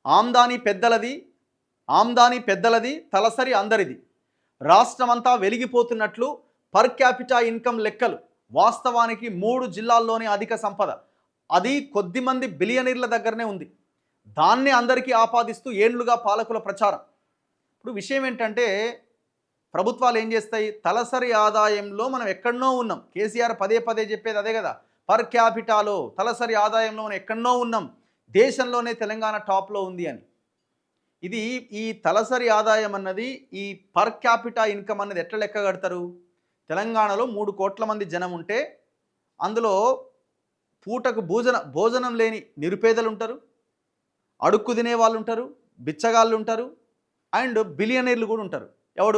ఆమ్దాని పెద్దలది తలసరి అందరిది. రాష్ట్రమంతా వెలిగిపోతున్నట్లు పర్ క్యాపిటా ఇన్కమ్ లెక్కలు. వాస్తవానికి 3 జిల్లాల్లోనే అధిక సంపద, అది కొద్దిమంది బిలియనీర్ల దగ్గరనే ఉంది. దాన్ని అందరికీ ఆపాదిస్తూ ఏండ్లుగా పాలకుల ప్రచారం. ఇప్పుడు విషయం ఏంటంటే, ప్రభుత్వాలు ఏం చేస్తాయి? తలసరి ఆదాయంలో మనం ఎక్కడనో ఉన్నాం. కేసీఆర్ పదే పదే చెప్పేది అదే కదా, పర్ క్యాపిటాలో తలసరి ఆదాయంలో మనం ఎక్కడనో ఉన్నాం, దేశంలోనే తెలంగాణ టాప్లో ఉంది అని. ఇది ఈ తలసరి ఆదాయం అన్నది, ఈ పర్ క్యాపిటా ఇన్కమ్ అన్నది ఎట్లా లెక్క కడతారు? తెలంగాణలో 3 కోట్ల మంది జనం ఉంటే అందులో పూటకు భోజనం లేని నిరుపేదలు ఉంటారు, అడుక్కు తినే వాళ్ళు ఉంటారు, బిచ్చగాళ్ళు ఉంటారు, అండ్ బిలియనీర్లు కూడా ఉంటారు.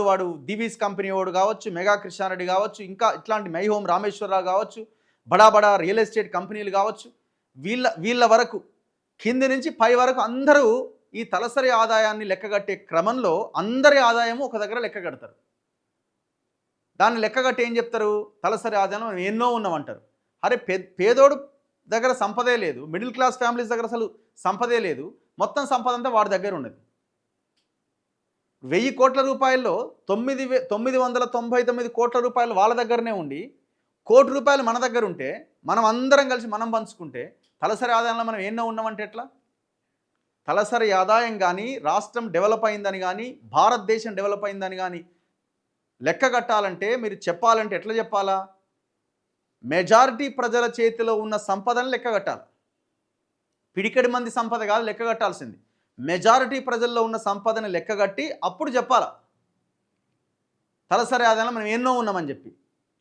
వాడు దివీస్ కంపెనీ వాడు కావచ్చు, మెగా కృష్ణారెడ్డి కావచ్చు, ఇంకా ఇట్లాంటి మై హోమ్ రామేశ్వరరావు కావచ్చు, బడా రియల్ ఎస్టేట్ కంపెనీలు కావచ్చు, వీళ్ళ వరకు కింది నుంచి పై వరకు అందరూ ఈ తలసరి ఆదాయాన్ని లెక్కగట్టే క్రమంలో అందరి ఆదాయము ఒక దగ్గర లెక్క కడతారు. దాన్ని లెక్కగట్టి ఏం చెప్తారు? తలసరి ఆదాయం మనం ఎన్నో ఉన్నామంటారు. అరే పేదోడు దగ్గర సంపదే లేదు, మిడిల్ క్లాస్ ఫ్యామిలీస్ దగ్గర అసలు సంపదే లేదు, మొత్తం సంపద అంతా వాడి దగ్గర ఉన్నది. 1000 కోట్ల రూపాయల్లో 999 కోట్ల రూపాయలు వాళ్ళ దగ్గరనే ఉండి, 1 కోటి రూపాయలు మన దగ్గర ఉంటే, మనం అందరం కలిసి మనం పంచుకుంటే తలసరి ఆదాయంలో మనం ఎన్నో ఉన్నామంటే ఎట్లా? తలసరి ఆదాయం కానీ, రాష్ట్రం డెవలప్ అయిందని కానీ, భారతదేశం డెవలప్ అయిందని కానీ లెక్క కట్టాలంటే, మీరు చెప్పాలంటే ఎట్లా చెప్పాలా? మెజారిటీ ప్రజల చేతిలో ఉన్న సంపదను లెక్క కట్టాలి. పిడికడి మంది సంపద కాదు లెక్క కట్టాల్సింది, మెజారిటీ ప్రజల్లో ఉన్న సంపదను లెక్కగట్టి అప్పుడు చెప్పాలా తలసరి ఆదాయంలో మనం ఎన్నో ఉన్నామని చెప్పి.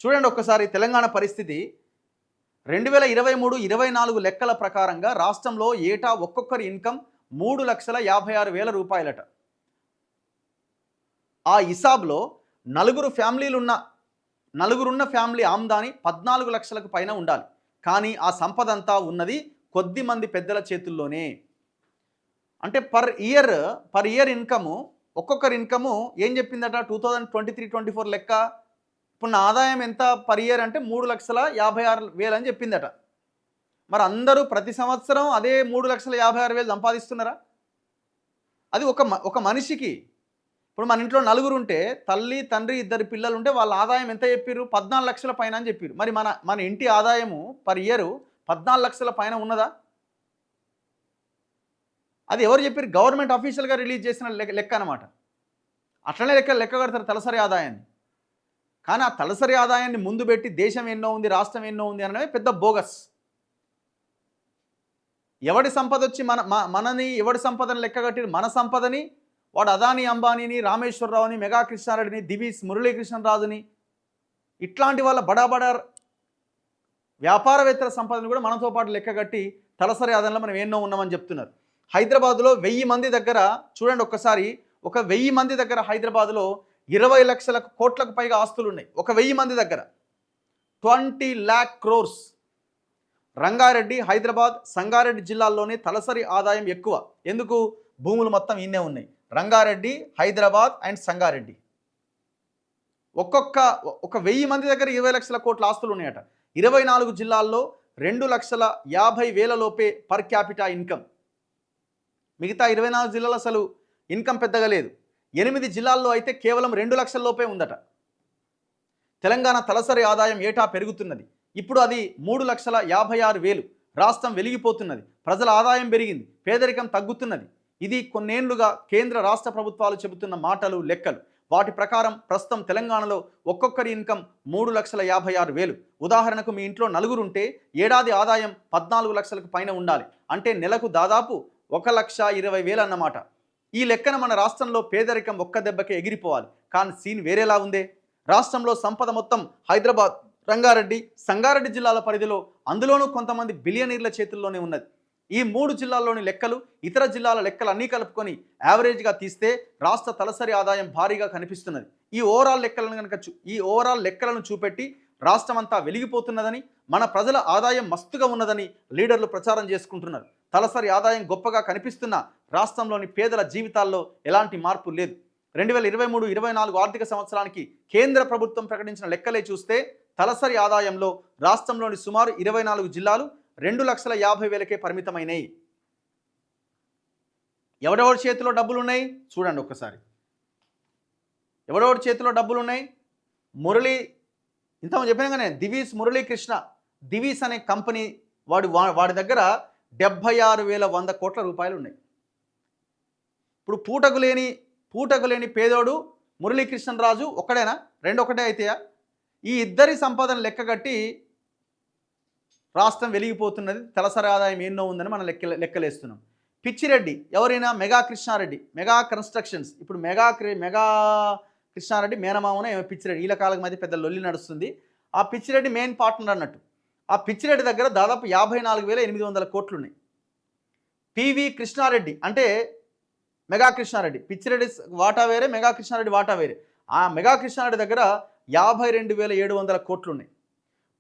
చూడండి ఒక్కసారి తెలంగాణ పరిస్థితి. 2023-24 లెక్కల ప్రకారంగా రాష్ట్రంలో ఏటా ఒక్కొక్కరి ఇన్కమ్ 3,56,000 రూపాయలట. ఆ హిసాబ్లో నలుగురున్న ఫ్యామిలీ ఆమ్దాని 14 లక్షలకు పైన ఉండాలి. కానీ ఆ సంపద అంతా ఉన్నది కొద్ది మంది పెద్దల చేతుల్లోనే. అంటే పర్ ఇయర్ ఇన్కము, ఒక్కొక్కరి ఇన్కము ఏం చెప్పిందట? 2023-24 లెక్క ఇప్పుడు నా ఆదాయం ఎంత పర్ ఇయర్ అంటే 3,56,000 అని చెప్పిందట. మరి అందరూ ప్రతి సంవత్సరం అదే 3,56,000 సంపాదిస్తున్నారా? అది ఒక మనిషికి. ఇప్పుడు మన ఇంట్లో నలుగురు ఉంటే, తల్లి తండ్రి 2 పిల్లలు ఉంటే వాళ్ళ ఆదాయం ఎంత చెప్పారు? 14 లక్షల పైన అని చెప్పారు. మరి మన ఇంటి ఆదాయము పర్ ఇయర్ 14 లక్షల పైన ఉన్నదా? అది ఎవరు చెప్పారు? గవర్నమెంట్ అఫీషియల్గా రిలీజ్ చేసిన లెక్క అనమాట. అట్లనే లెక్క కడతారు తలసరి ఆదాయాన్ని. కానీ ఆ తలసరి ఆదాయాన్ని ముందు పెట్టి దేశం ఎన్నో ఉంది, రాష్ట్రం ఎన్నో ఉంది అనడమే పెద్ద బోగస్. ఎవడి సంపద వచ్చి మనని ఎవడి సంపదని లెక్క కట్టి మన సంపదని వాడు అదాని అంబానీని, రామేశ్వరరావుని, మెగా కృష్ణారెడ్డిని, దివీస్ మురళీకృష్ణరాజుని, ఇట్లాంటి వాళ్ళ బడా వ్యాపారవేత్తల సంపదని కూడా మనతో పాటు లెక్కగట్టి తలసరి ఆదాయంలో మనం ఎన్నో ఉన్నామని చెప్తున్నారు. హైదరాబాద్లో 1000 మంది దగ్గర చూడండి ఒక్కసారి, ఒక 1000 మంది దగ్గర హైదరాబాద్లో 20 లక్షల కోట్లకు పైగా ఆస్తులు ఉన్నాయి. ఒక 1000 మంది దగ్గర 20 lakh crores. రంగారెడ్డి, హైదరాబాద్, సంగారెడ్డి జిల్లాల్లోనే తలసరి ఆదాయం ఎక్కువ. ఎందుకు? భూములు మొత్తం ఇన్నే ఉన్నాయి. రంగారెడ్డి, హైదరాబాద్ అండ్ సంగారెడ్డి. ఒక 1000 మంది దగ్గర 20 లక్షల కోట్ల ఆస్తులు ఉన్నాయట. 24 జిల్లాల్లో 2,50,000 లోపే పర్ క్యాపిటా ఇన్కమ్. మిగతా 24 జిల్లాలో అసలు ఇన్కమ్ పెద్దగా లేదు. 8 జిల్లాల్లో అయితే కేవలం 2 లక్షల లోపే ఉందట. తెలంగాణ తలసరి ఆదాయం ఏటా పెరుగుతున్నది. ఇప్పుడు అది 3,56,000. రాష్ట్రం వెలిగిపోతున్నది, ప్రజల ఆదాయం పెరిగింది, పేదరికం తగ్గుతున్నది. ఇది కొన్నేళ్లుగా కేంద్ర రాష్ట్ర ప్రభుత్వాలు చెబుతున్న మాటలు, లెక్కలు. వాటి ప్రకారం ప్రస్తుతం తెలంగాణలో ఒక్కొక్కరి ఇన్కమ్ 3,56,000. ఉదాహరణకు మీ ఇంట్లో నలుగురు ఉంటే ఏడాది ఆదాయం 14 లక్షలకు పైన ఉండాలి. అంటే నెలకు దాదాపు 1,20,000 అన్నమాట. ఈ లెక్కన మన రాష్ట్రంలో పేదరికం ఒక్క దెబ్బకే ఎగిరిపోవాలి. కానీ సీన్ వేరేలా ఉందే. రాష్ట్రంలో సంపద మొత్తం హైదరాబాద్, రంగారెడ్డి, సంగారెడ్డి జిల్లాల పరిధిలో, అందులోనూ కొంతమంది బిలియనీర్ల చేతుల్లోనే ఉన్నది. ఈ 3 జిల్లాల్లోని లెక్కలు, ఇతర జిల్లాల లెక్కలు అన్నీ కలుపుకొని యావరేజ్గా తీస్తే రాష్ట్ర తలసరి ఆదాయం భారీగా కనిపిస్తున్నది. ఈ ఓవరాల్ లెక్కలను చూపెట్టి రాష్ట్రం అంతా వెలిగిపోతున్నదని, మన ప్రజల ఆదాయం మస్తుగా ఉన్నదని లీడర్లు ప్రచారం చేసుకుంటున్నారు. తలసరి ఆదాయం గొప్పగా కనిపిస్తున్న రాష్ట్రంలోని పేదల జీవితాల్లో ఎలాంటి మార్పు లేదు. 2023-24 ఆర్థిక సంవత్సరానికి కేంద్ర ప్రభుత్వం ప్రకటించిన లెక్కలే చూస్తే తలసరి ఆదాయంలో రాష్ట్రంలోని సుమారు 24 జిల్లాలు 2,50,000కే పరిమితమైనవి. ఎవరెవరి చేతిలో డబ్బులు ఉన్నాయి చూడండి ఒక్కసారి. ఎవరెవరి చేతిలో డబ్బులు ఉన్నాయి? మురళీ, ఇంతకుముందు చెప్పినాగానే దివీస్ మురళీకృష్ణ, దివీస్ అనే కంపెనీ వాడి దగ్గర 76,100 కోట్ల రూపాయలు ఉన్నాయి. ఇప్పుడు పూటకు లేని పేదోడు మురళీకృష్ణరాజు ఒక్కడేనా? రెండు ఒకటే అయితేయా? ఈ ఇద్దరి సంపాదన లెక్కగట్టి రాష్ట్రం వెలిగిపోతున్నది. తలసరి ఆదాయం ఎన్నో ఉందని మనం లెక్కలేస్తున్నాం. పిచ్చిరెడ్డి ఎవరైనా? మెగా కృష్ణారెడ్డి, మెగా కన్స్ట్రక్షన్స్. ఇప్పుడు మెగా కృష్ణారెడ్డి మేనమామనే పిచ్చిరెడ్డి, వీళ్ళ కాలం మధ్య పెద్ద లొల్లి నడుస్తుంది. ఆ పిచ్చిరెడ్డి మెయిన్ పార్ట్నర్ అన్నట్టు. ఆ పిచ్చిరెడ్డి దగ్గర దాదాపు 54,800 కోట్లు ఉన్నాయి. పివి కృష్ణారెడ్డి అంటే మెగా కృష్ణారెడ్డి, పిచ్చిరెడ్డి వాటా వేరే, మెగా కృష్ణారెడ్డి వాటా వేరే. ఆ మెగా కృష్ణారెడ్డి దగ్గర 52,700 కోట్లు ఉన్నాయి.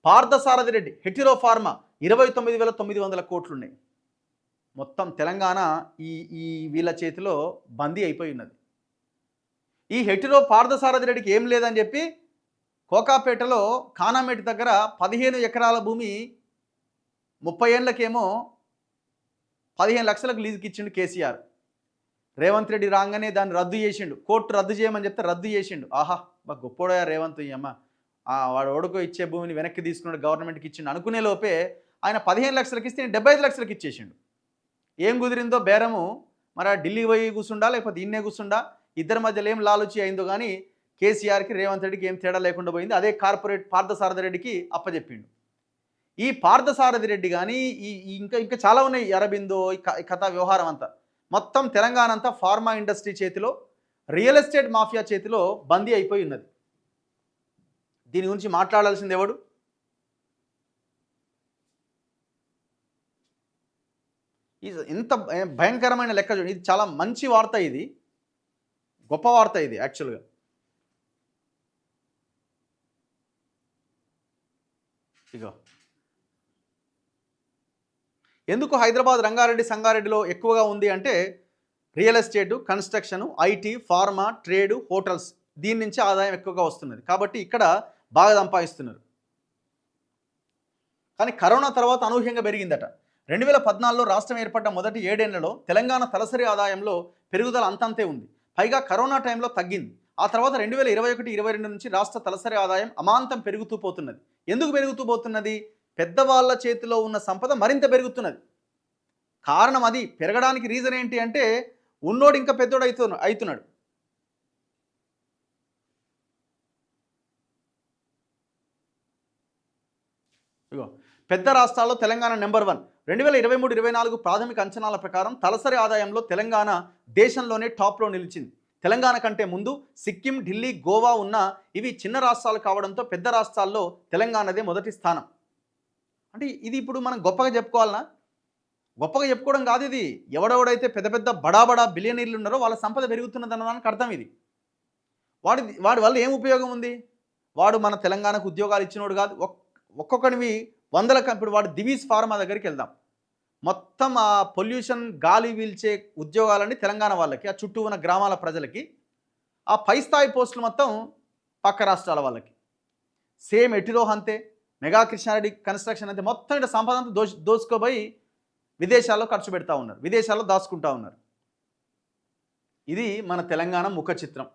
పార్థసారథి రెడ్డి హెటిరో ఫార్మా 29,900 కోట్లు ఉన్నాయి. మొత్తం తెలంగాణ ఈ వీళ్ళ చేతిలో బందీ అయిపోయి ఉన్నది. ఈ హెటిరో పార్థసారథి రెడ్డికి ఏం లేదని చెప్పి కోకాపేటలో ఖానామేటి దగ్గర 15 ఎకరాల భూమి 30 ఏళ్ళకేమో 15 లక్షలకు లీజుకి ఇచ్చిండు కేసీఆర్. రేవంత్ రెడ్డి రాగానే దాన్ని రద్దు చేసిండు. కోర్టు రద్దు చేయమని చెప్తే రద్దు చేసిండు. ఆహా, మాకు గొప్పోడా రేవంత్, అమ్మ వాడు ఓడుకో ఇచ్చే భూమిని వెనక్కి తీసుకున్నాడు, గవర్నమెంట్కి ఇచ్చిండు అనుకునే లోపే ఆయన 15 లక్షలకి ఇస్తే 75 లక్షలకి ఇచ్చేసిండు. ఏం కుదిరిందో బేరము, మరి ఢిల్లీ పోయి కూర్చుండా లేకపోతే ఇన్నే కూర్చుండా, ఇద్దరి మధ్యలో ఏం లాలుచి అయిందో కానీ కేసీఆర్కి రేవంత్ రెడ్డికి ఏం తేడా లేకుండా పోయింది. అదే కార్పొరేట్ పార్థసారథి రెడ్డికి అప్పచెప్పిండు. ఈ పార్థసారథి రెడ్డి కానీ ఇంకా చాలా ఉన్నాయి. అరబిందో ఈ కథ వ్యవహారం అంతా మొత్తం తెలంగాణ అంతా ఫార్మా ఇండస్ట్రీ చేతిలో, రియల్ ఎస్టేట్ మాఫియా చేతిలో బందీ అయిపోయి ఉన్నది. దీని గురించి మాట్లాడాల్సింది ఎవడు? ఇంత భయంకరమైన లెక్క చూడండి. ఇది చాలా మంచి వార్త, ఇది గొప్ప వార్త ఇది యాక్చువల్గా. ఇగో ఎందుకు హైదరాబాద్ రంగారెడ్డి సంగారెడ్డిలో ఎక్కువగా ఉంది అంటే real estate, construction, IT, pharma, trade, hotels, దీని నుంచి ఆదాయం ఎక్కువగా వస్తున్నది కాబట్టి ఇక్కడ బాగా సంపాదిస్తున్నారు. కానీ కరోనా తర్వాత అనూహ్యంగా పెరిగిందట. 2014లో రాష్ట్రం ఏర్పడ్డ మొదటి 7 ఏళ్లలో తెలంగాణ తలసరి ఆదాయంలో పెరుగుదల అంతంతే ఉంది. పైగా కరోనా టైంలో తగ్గింది. ఆ తర్వాత 2021-22 నుంచి రాష్ట్ర తలసరి ఆదాయం అమాంతం పెరుగుతూ పోతున్నది. ఎందుకు పెరుగుతూ పోతున్నది? పెద్దవాళ్ళ చేతిలో ఉన్న సంపద మరింత పెరుగుతున్నది. కారణం అది. పెరగడానికి రీజన్ ఏంటి అంటే ఉన్నోడు ఇంకా పెద్దోడు అవుతున్నాడు. ఇగో పెద్ద రాష్ట్రాల్లో తెలంగాణ నెంబర్ 1. 2023-24 ప్రాథమిక అంచనాల ప్రకారం తలసరి ఆదాయంలో తెలంగాణ దేశంలోనే టాప్లో నిలిచింది. తెలంగాణ కంటే ముందు సిక్కిం, ఢిల్లీ, గోవా ఉన్న ఇవి చిన్న రాష్ట్రాలు కావడంతో పెద్ద రాష్ట్రాల్లో తెలంగాణదే మొదటి స్థానం. అంటే ఇది ఇప్పుడు మనం గొప్పగా చెప్పుకోవాలనా? గొప్పగా చెప్పుకోవడం కాదు ఇది. ఎవడెవడైతే పెద్ద పెద్ద బడా బిలియనీర్లు ఉన్నారో వాళ్ళ సంపద పెరుగుతున్నది అన్నదానికి అర్థం ఇది. వాడి వల్ల ఏం ఉపయోగం ఉంది? వాడు మన తెలంగాణకు ఉద్యోగాలు ఇచ్చినోడు కాదు. ఒక్కొక్కడివి 100. ఇప్పుడు వాడు దివీస్ ఫార్మా దగ్గరికి వెళ్దాం. మొత్తం ఆ పొల్యూషన్ గాలి పీల్చే ఉద్యోగాలన్నీ తెలంగాణ వాళ్ళకి, ఆ చుట్టూ ఉన్న గ్రామాల ప్రజలకి. ఆ పై స్థాయి పోస్టులు మొత్తం పక్క రాష్ట్రాల వాళ్ళకి. సేమ్ ఎటిరో అంతే, మెగా కృష్ణారెడ్డి కన్స్ట్రక్షన్ అంతే. మొత్తం ఇట్లా సంపద అంతా దోచుకోబోయి విదేశాల్లో ఖర్చు పెడతా ఉన్నారు, విదేశాల్లో దాచుకుంటా ఉన్నారు. ఇది మన తెలంగాణ ముఖ చిత్రం.